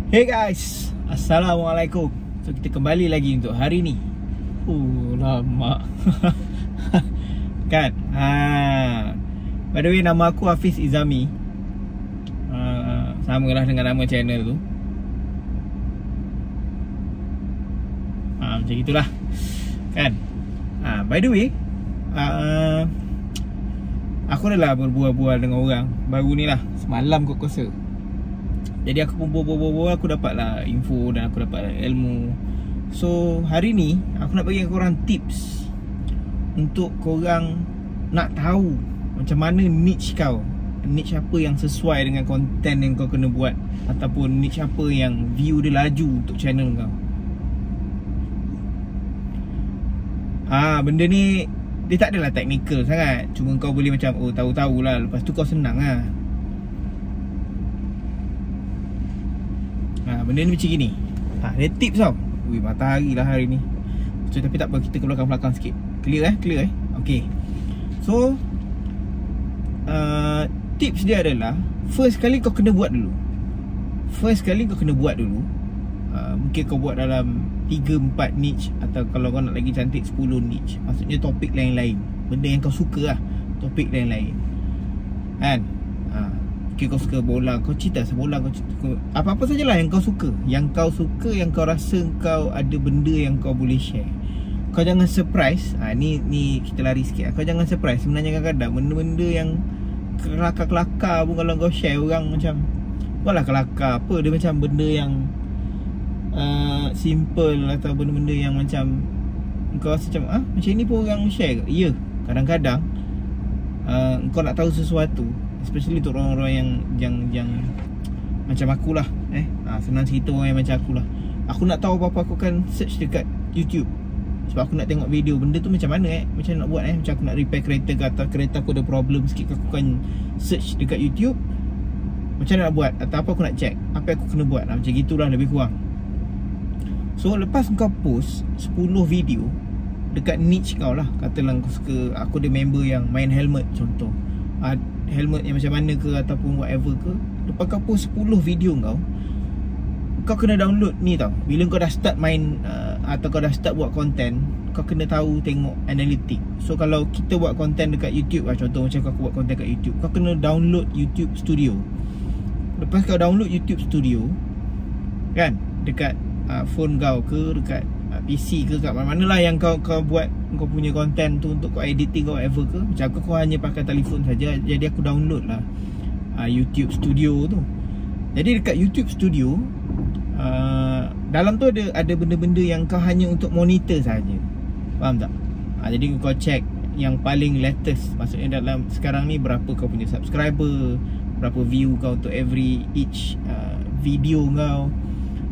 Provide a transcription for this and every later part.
Hey guys, Assalamualaikum. So kita kembali lagi untuk hari ni. Lama kan? By the way, nama aku Hafiz Izami. Samalah dengan nama channel tu. Macam itulah kan? By the way, aku dah lah berbual-bual dengan orang baru ni lah, semalam kot kuasa. Jadi aku pun berbual-bual, aku dapat lah info dan aku dapat lah ilmu. So hari ni aku nak bagi korang tips untuk korang nak tahu macam mana niche kau, niche apa yang sesuai dengan konten yang kau kena buat, ataupun niche apa yang view dia laju untuk channel kau. Benda ni dia tak adalah technical sangat, cuma kau boleh macam tahu-tahu lah, lepas tu kau senang lah. Benda ni macam gini. Dia tips tau. Matahari lah hari ni. So, tapi tak apa, kita ke belakang-belakang sikit. Clear eh? Okay. So tips dia adalah, first kali kau kena buat dulu. Mungkin kau buat dalam 3-4 niche, atau kalau kau nak lagi cantik 10 niche. Maksudnya topik lain-lain, benda yang kau suka lah, topik lain-lain kan. Mungkin kau suka bola, kau cerita pasal bola, kau cerita apa-apa sajalah yang kau suka, yang kau rasa kau ada benda yang kau boleh share. Kau jangan surprise. Ni kita lari sikit. Kau jangan surprise. Sebenarnya kadang-kadang benda-benda yang kelakar-kelakar pun kalau kau share, orang macam bukanlah kelakar apa, dia macam benda yang simple, atau benda-benda yang macam kau rasa macam macam ni pun orang share ke? Ya, kadang-kadang kau nak tahu sesuatu, especially untuk orang-orang yang macam aku lah. Senang cerita orang yang macam aku lah. Aku nak tahu apa-apa, aku akan search dekat YouTube, sebab aku nak tengok video benda tu macam mana, macam nak buat macam aku nak repair kereta ke, atau kereta aku ada problem sikit, aku akan search dekat YouTube macam mana nak buat, atau apa aku nak check, apa aku kena buat. Macam gitulah lebih kurang. So lepas kau post 10 video dekat niche kau lah, katalah kau suka, aku ada member yang main helmet contoh, helmet yang macam mana ke, ataupun whatever ke. Lepas kau post 10 video kau kena download ni tau. Bila kau dah start main atau kau dah start buat konten, kau kena tahu tengok analitik. So kalau kita buat konten dekat YouTube lah, contoh macam aku buat konten kat YouTube, kau kena download YouTube Studio. Lepas kau download YouTube Studio kan, dekat phone kau ke, dekat PC ke, kat mana-mana lah yang kau buat kau punya konten tu, untuk kau editing kau whatever ke. Macam aku hanya pakai telefon saja, jadi aku download lah YouTube Studio tu. Jadi dekat YouTube Studio, dalam tu ada benda-benda yang kau hanya untuk monitor saja. Faham tak? Jadi kau check yang paling latest, maksudnya dalam sekarang ni berapa kau punya subscriber, berapa view kau untuk each video kau.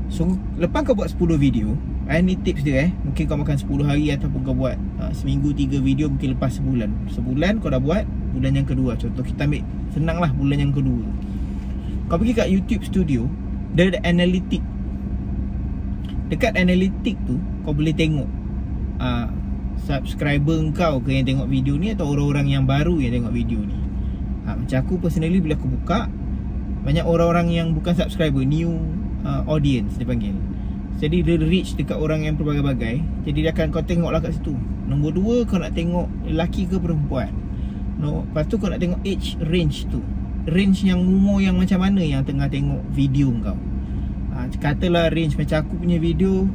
So lepas kau buat 10 video, ni tips dia mungkin kau makan 10 hari, ataupun kau buat seminggu 3 video, mungkin lepas sebulan kau dah buat bulan yang kedua. Contoh kita ambil senang lah, bulan yang kedua kau pergi kat YouTube Studio, dia ada analitik. Dekat analitik tu kau boleh tengok subscriber kau ke yang tengok video ni, atau orang-orang yang baru yang tengok video ni. Macam aku personally, bila aku buka, banyak orang-orang yang bukan subscriber, new audience dia panggil. Jadi dia reach dekat orang yang berbagai-bagai. Jadi dia akan, kau tengok lah kat situ. Nombor 2, kau nak tengok lelaki ke perempuan. Lepas tu kau nak tengok age range tu, range yang umur yang macam mana yang tengah tengok video kau. Katalah range macam aku punya video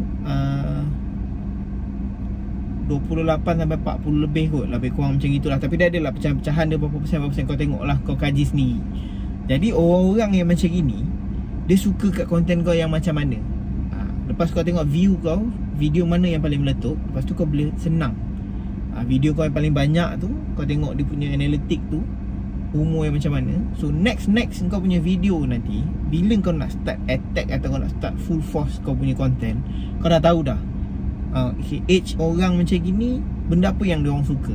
28 sampai 40 lebih kot, lebih kurang macam itulah. Tapi dia adalah pecahan-pecahan dia, berapa persen kau tengok lah, kau kaji sendiri. Jadi orang-orang yang macam gini, dia suka kat konten kau yang macam mana. Lepas kau tengok view kau, video mana yang paling meletup, lepas tu kau boleh senang video kau yang paling banyak tu, kau tengok dia punya analitik tu, umur yang macam mana. So next kau punya video nanti, bila kau nak start attack atau kau nak start full force kau punya konten, kau dah tahu dah age orang macam gini, benda apa yang diorang suka,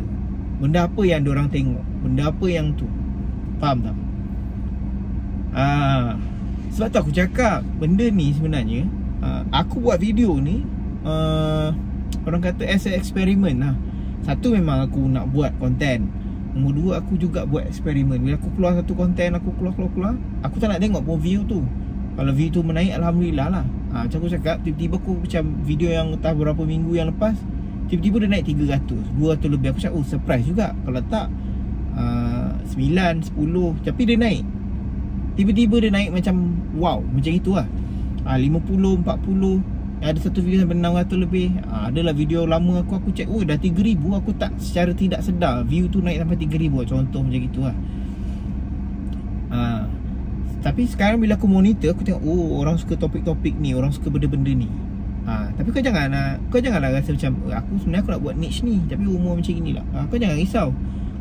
benda apa yang diorang tengok, benda apa yang tu. Faham tak? Sebab tu aku cakap benda ni sebenarnya, aku buat video ni orang kata as a experiment lah. Satu, memang aku nak buat konten. Nombor 2, aku juga buat eksperimen. Bila aku keluar satu konten, aku keluar, aku tak nak tengok pun view tu. Kalau view tu menaik, Alhamdulillah lah. Macam aku cakap, tiba-tiba aku macam video yang entah berapa minggu yang lepas, tiba-tiba dia naik 300 lebih. Aku cakap, oh surprise juga. Kalau tak 9, 10, tapi dia naik. Tiba-tiba dia naik macam wow, macam itu lah. 50, 40. Ada satu video sampai 600 lebih. Adalah video lama aku check, oh dah 3,000. Aku tak, secara tidak sedar view tu naik sampai 3,000. Contoh macam itu lah. Tapi sekarang bila aku monitor, aku tengok, oh orang suka topik-topik ni, orang suka benda-benda ni. Tapi kau janganlah rasa macam aku sebenarnya aku nak buat niche ni, tapi umur macam inilah. Kau jangan risau.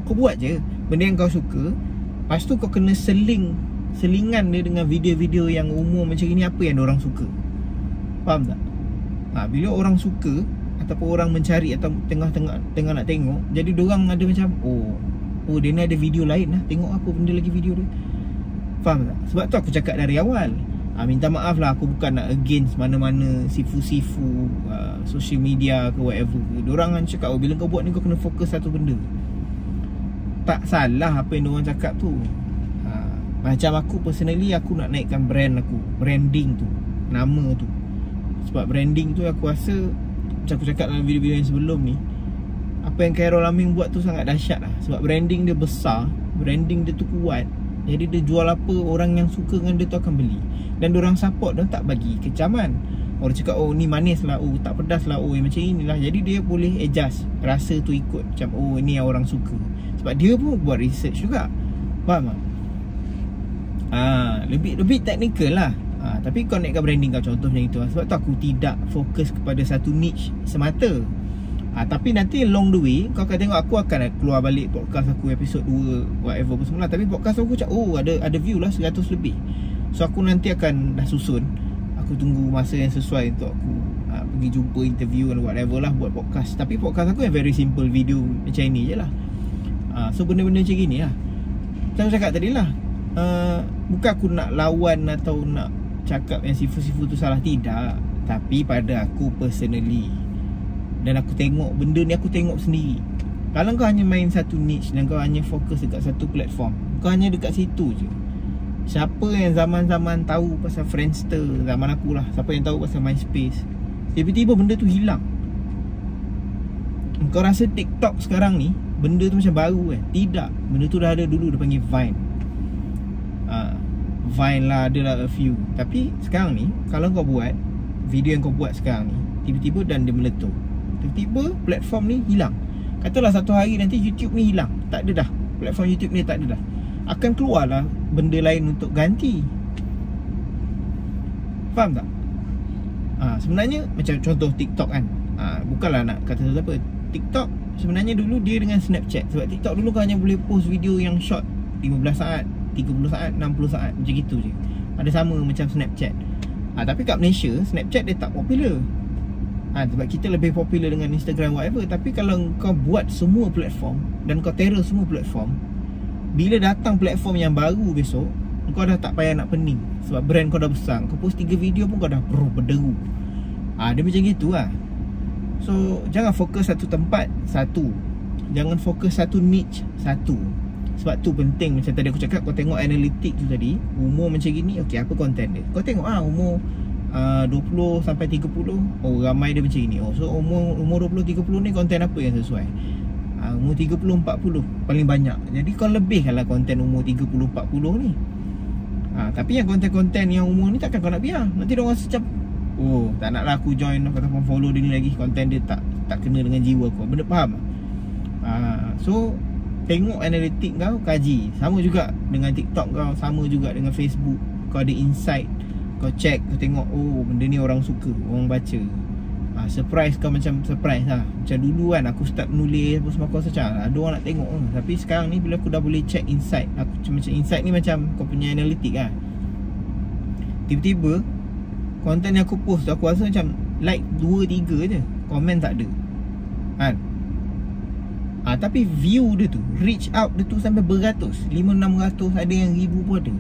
Kau buat je benda yang kau suka. Lepas tu kau kena selingan dia dengan video-video yang umur macam ini, apa yang orang suka. Faham tak? Bila orang suka ataupun orang mencari atau tengah nak tengok, jadi diorang ada macam, oh dia ni ada video lain lah, tengok apa benda lagi video dia. Faham tak? Sebab tu aku cakap dari awal, minta maaf lah, aku bukan nak against mana-mana sifu-sifu social media ke whatever. Diorang kan cakap, bila kau buat ni kau kena fokus satu benda. Tak salah apa yang diorang cakap tu. Macam aku personally, aku nak naikkan brand aku, branding tu, nama tu. Sebab branding tu aku rasa, macam aku cakap dalam video-video yang sebelum ni, apa yang Khairul Aming buat tu sangat dahsyat lah. Sebab branding dia besar, branding dia tu kuat. Jadi dia jual apa, orang yang suka dengan dia tu akan beli. Dan diorang support, diorang tak bagi kecaman. Orang cakap, oh ni manis lah, oh tak pedas lah, oh macam inilah. Jadi dia boleh adjust rasa tu ikut. Macam, oh ni yang orang suka. Sebab dia pun buat research juga. Faham tak? Lebih teknikal lah. Tapi kau naikkan branding kau, contoh macam itu lah. Sebab tu aku tidak fokus kepada satu niche semata. Tapi nanti along the way, kau akan tengok aku akan keluar balik podcast aku episod 2 whatever apa semula. Tapi podcast aku cakap, oh ada view lah 100 lebih. So aku nanti akan dah susun. Aku tunggu masa yang sesuai untuk aku pergi jumpa interview and whatever lah, buat podcast. Tapi podcast aku yang very simple, video macam ini je lah. So benda-benda macam gini lah. Macam aku cakap tadi lah, bukan aku nak lawan atau nak cakap yang sifu-sifu tu salah, tidak. Tapi pada aku personally, dan aku tengok benda ni, aku tengok sendiri. Kalau kau hanya main satu niche dan kau hanya fokus dekat satu platform, kau hanya dekat situ je. Siapa yang zaman-zaman tahu pasal Friendster, zaman aku lah, siapa yang tahu pasal MySpace, tiba-tiba benda tu hilang. Kau rasa TikTok sekarang ni benda tu macam baru kan? Tidak, benda tu dah ada dulu, dia panggil Vine. Vine lah, adalah a few. Tapi sekarang ni, kalau kau buat video yang kau buat sekarang ni, tiba-tiba dan dia meletup, tiba-tiba platform ni hilang. Katalah satu hari nanti YouTube ni hilang, tak ada dah, platform YouTube ni tak ada dah, akan keluarlah benda lain untuk ganti. Faham tak? Sebenarnya macam contoh TikTok kan, bukanlah nak kata apa, TikTok sebenarnya dulu dia dengan Snapchat. Sebab TikTok dulu kau hanya boleh post video yang short, 15 saat, 30 saat, 60 saat, macam gitu je. Ada sama macam Snapchat. Tapi kat Malaysia, Snapchat dia tak popular. Sebab kita lebih popular dengan Instagram whatever. Tapi kalau kau buat semua platform dan kau terror semua platform, bila datang platform yang baru besok, kau dah tak payah nak pening. Sebab brand kau dah besar, kau post 3 video pun kau dah berderu. Dia macam gitu lah. So jangan fokus satu tempat, satu. Jangan fokus satu niche, satu. Sebab tu penting, macam tadi aku cakap, kau tengok analitik tu tadi, umur macam gini, okey apa konten dia. Kau tengok umur 20 sampai 30, oh ramai dia macam ni. So umur 20 30 ni konten apa yang sesuai? Umur 30 40 paling banyak. Jadi kau lebihkanlah konten umur 30 40 ni. Tapi yang konten-konten yang umur ni takkan kau nak biar. Nanti dia orang rasa macam, oh tak naklah aku join ataupun follow dia ni lagi, konten dia tak kena dengan jiwa aku. Benda faham? So tengok analitik kau, kaji. Sama juga dengan TikTok kau, sama juga dengan Facebook. Kau ada insight, kau check, kau tengok, oh benda ni orang suka, orang baca. Surprise kau macam surprise lah. Macam dulu kan aku start menulis apa semua, kau rasa ada orang nak tengok. Tapi sekarang ni bila aku dah boleh check insight, aku macam insight ni macam kau punya analitik lah. Tiba-tiba konten yang aku post tu, aku rasa macam like 2-3 je, komen tak ada kan. Tapi view dia tu, reach out dia tu sampai beratus, 500-600, ada yang 1000 pun ada.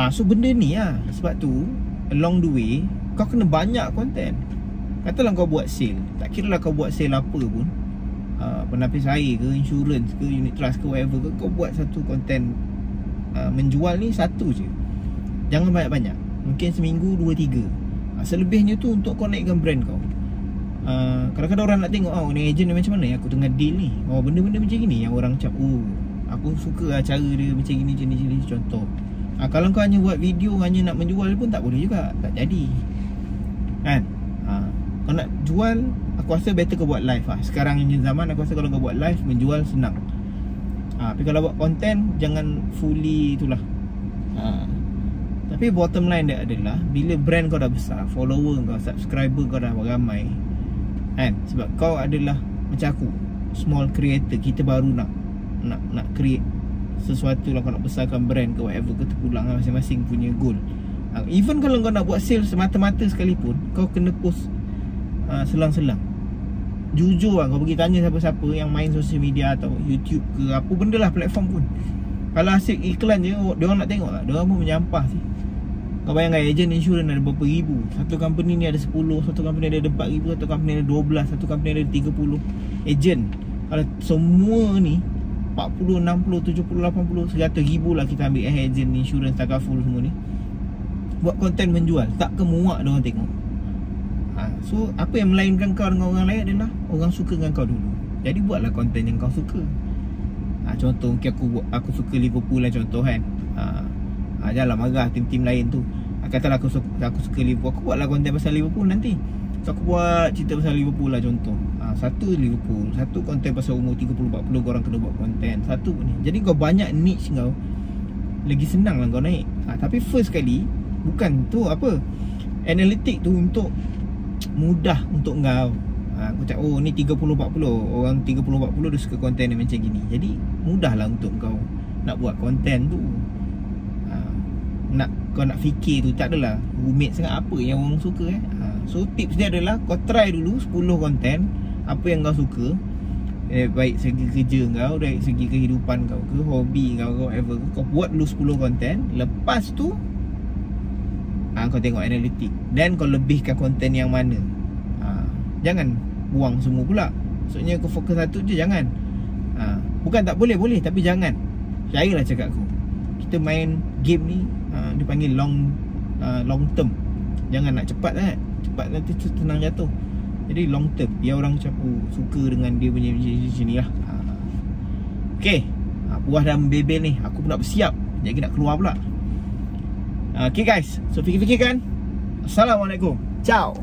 So benda ni lah. Sebab tu along the way kau kena banyak konten. Katalah kau buat sale, tak kira lah kau buat sale apa pun, penapis air ke, insurance ke, unit trust ke, whatever ke, kau buat satu konten menjual ni satu je. Jangan banyak-banyak. Mungkin seminggu 2-3. Selebihnya tu untuk kau naikkan brand kau. Kadang-kadang orang nak tengok, ni agent dia macam mana ya, aku tengah deal ni. Benda-benda macam gini yang orang macam, aku suka lah cara dia macam gini, contoh. Kalau kau hanya buat video, hanya nak menjual pun tak boleh juga, tak jadi kan. Kau nak jual, aku rasa better kau buat live lah. Sekarang ni zaman, aku rasa kalau kau buat live, menjual senang. Tapi kalau buat konten, jangan fully itulah. Tapi bottom line dia adalah, bila brand kau dah besar, follower kau, subscriber kau dah ramai kan, sebab kau adalah macam aku, small creator, kita baru nak create sesuatu lah. Kau nak besarkan brand ke whatever ke, terpulang lah masing-masing punya goal. Even kalau kau nak buat sales semata-mata sekalipun, kau kena post selang-selang. Jujur lah, kau pergi tanya siapa-siapa yang main social media atau YouTube ke apa benda lah, platform pun, kalau asyik iklan je, diorang nak tengok lah, diorang pun menyampah sih. Kau bayangkan agent insurans ada berapa ribu. Satu company ni ada 10, satu company ada 4,000, satu company ada 12, satu company ada 30 agent. Kalau semua ni 40, 60, 70, 80, 100 ribu lah kita ambil agent insurans, takaful semua ni, buat konten menjual, tak kemuak diorang tengok. So apa yang melainkan kau dengan orang lain adalah orang suka dengan kau dulu. Jadi buatlah konten yang kau suka. Contoh mungkin aku suka Liverpool lah contoh kan. Janganlah marah tim-tim lain tu. Katalah aku suka Liverpool, aku buatlah konten pasal Liverpool nanti. So aku buat cerita pasal Liverpool lah contoh. Satu Liverpool, satu konten pasal umur 30-40 korang kena buat konten, satu ni. Jadi kau banyak niche kau, lagi senang lah kau naik. Tapi first kali, bukan tu apa, analitik tu untuk mudah untuk kau. Aku cakap, ni 30-40, orang 30-40 dia suka konten yang macam gini. Jadi mudahlah untuk kau nak buat konten tu. Kau nak fikir tu, tak adalah rumit sangat apa yang orang suka So tips dia adalah, kau try dulu 10 konten apa yang kau suka, baik segi kerja kau, baik segi kehidupan kau ke, hobi kau, whatever, kau buat dulu 10 konten. Lepas tu kau tengok analitik, dan kau lebihkan konten yang mana. Jangan buang semua pula. Maksudnya kau fokus satu je, jangan. Bukan tak boleh, boleh, tapi jangan. Percayalah cakap aku, kita main game ni, dia panggil long term. Jangan nak cepat sangat. Cepat nanti senang jatuh. Jadi long term, biar orang macam suka dengan dia punya macam ni lah. Okay, puas dah membebel ni, aku pun nak bersiap, jadi nak keluar pula. Okay guys, so fikir-fikirkan. Assalamualaikum. Ciao.